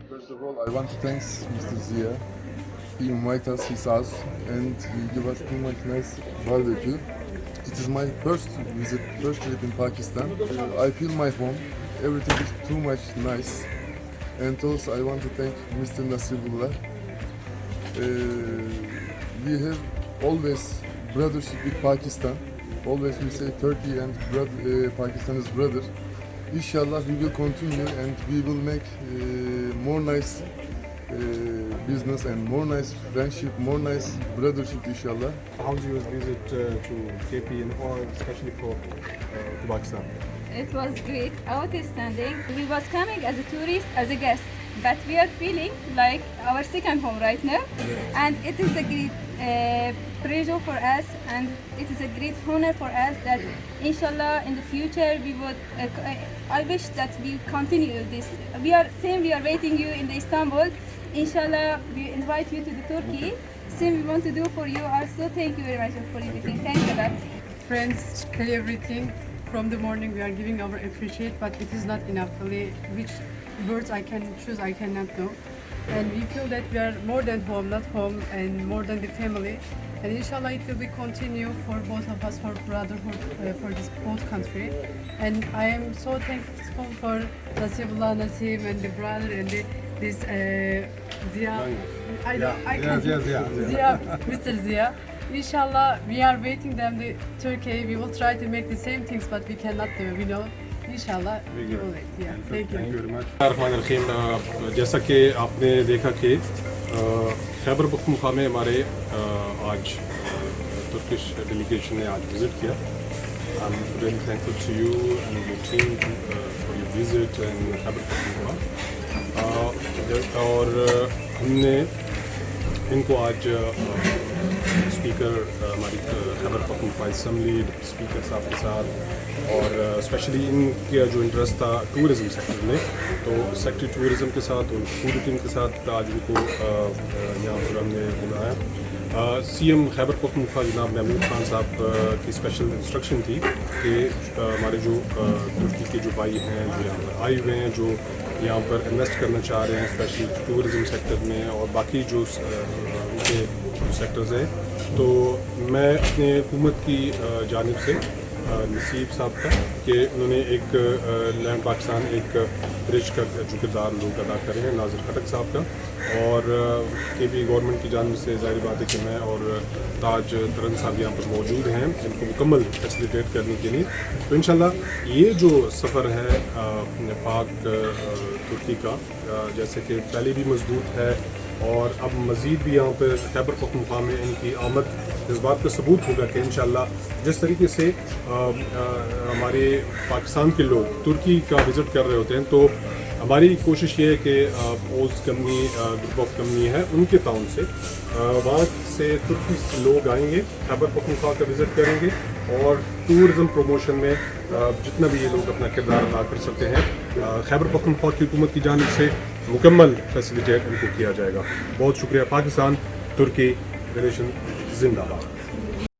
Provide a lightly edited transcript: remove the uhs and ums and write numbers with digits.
First of all, I want to thank Mr. Zia. He invited us his house and he gave us too much nice barbecue. It is my first trip in Pakistan. I feel my home. Everything is too much nice. And also I want to thank Mr. Nasibullah. We have always brothership with Pakistan. Always we say Turkey and Pakistan is brother. Inshallah we will continue and we will make more nice business and more nice friendship, more nice brothership inshallah. How was your visit to KP and or especially for to Pakistan? It was great, outstanding. We was coming as a tourist, as a guest, but we are feeling like our second home right now, and it is a great pleasure for us, and it is a great honor for us that inshallah in the future we would I wish that we continue this. We are waiting you in the Istanbul. Inshallah we invite you to the Turkey. Same we want to do for you also. Thank you very much for everything. Thanks a lot. Friends, tell everything. From the morning we are giving our appreciate, but it is not enough. Really, which words I can choose, I cannot know. And we feel that we are more than home, not home, and more than the family. And inshallah it will be continue for both of us, for brotherhood, for this both country. And I am so thankful for Nasibullah, Nasim, and the brother, and this Zia. Zia, Mr. Zia. Inshallah, we are waiting them the Turkey. We will try to make the same things, but we cannot do. We know. Inshallah, we will wait. Yeah, thank you. Thank you very much. Bismillahirrahmanirrahim. जैसा कि आपने देखा कि खैबर पख्तूनख्वा में हमारे आज Turkish delegation ने आज विज़िट किया. I'm really thankful to you and your team for your visit and Khyber Pakhtunkhwa. और हमने इनको आज स्पीकर हमारी खैबर पख्तूनख्वा असम्बली स्पीकर साहब के साथ और स्पेशली इनका जो इंटरेस्ट था टूरिज़म सेक्टर में, तो सेक्रेटरी टूरिज़म के साथ और पूरी टीम के साथ आज उनको यहाँ पर हमने बुलाया. सीएम खैबर पख्तूनख्वा जनाब महमूद खान साहब की स्पेशल इंस्ट्रक्शन थी कि हमारे जो तुर्की के जो भाई हैं जो यहाँ पर आए हुए हैं, जो यहाँ पर इन्वेस्ट करना चाह रहे हैं स्पेशली टूरिज़म सेक्टर में और बाकी जो उनके सेक्टर्स हैं, तो मैं अपने हुकूमत की जानिब से नसीब साहब का कि उन्होंने एक लैंड पाकिस्तान एक ब्रिज का जो किरदार लोग अदा कर रहे हैं नाज़िर खटक साहब का, और के भी गवर्नमेंट की जानिब से ज़ाहिर बात है कि मैं और ताज तरन साहब यहाँ पर मौजूद हैं इनको मुकम्मल फैसिलिटेट करने के लिए. तो इंशाल्लाह ये जो सफ़र है पाक तुर्की का, जैसे कि पहले भी मजबूत है और अब मज़ीद भी यहाँ पर खैबर पख्तूनख्वा में इनकी आमद इस बात का सबूत होगा कि इंशाल्लाह जिस तरीके से हमारे पाकिस्तान के लोग तुर्की का विज़िट कर रहे होते हैं, तो हमारी कोशिश ये है कि ओज कंपनी ग्रुप ऑफ कंपनी है उनके ताउन से वहाँ से तुर्की लोग आएंगे, खैबर पख्तूनख्वा का विज़िट करेंगे और टूरिज़म प्रमोशन में जितना भी ये लोग अपना किरदार अदा कर सकते हैं खैबर पख्तूनख्वा की हुकूमत की जानिब से मुकम्मल फैसिलिटेट उनको किया जाएगा. बहुत शुक्रिया. पाकिस्तान तुर्की रिलेशन जिंदाबाद.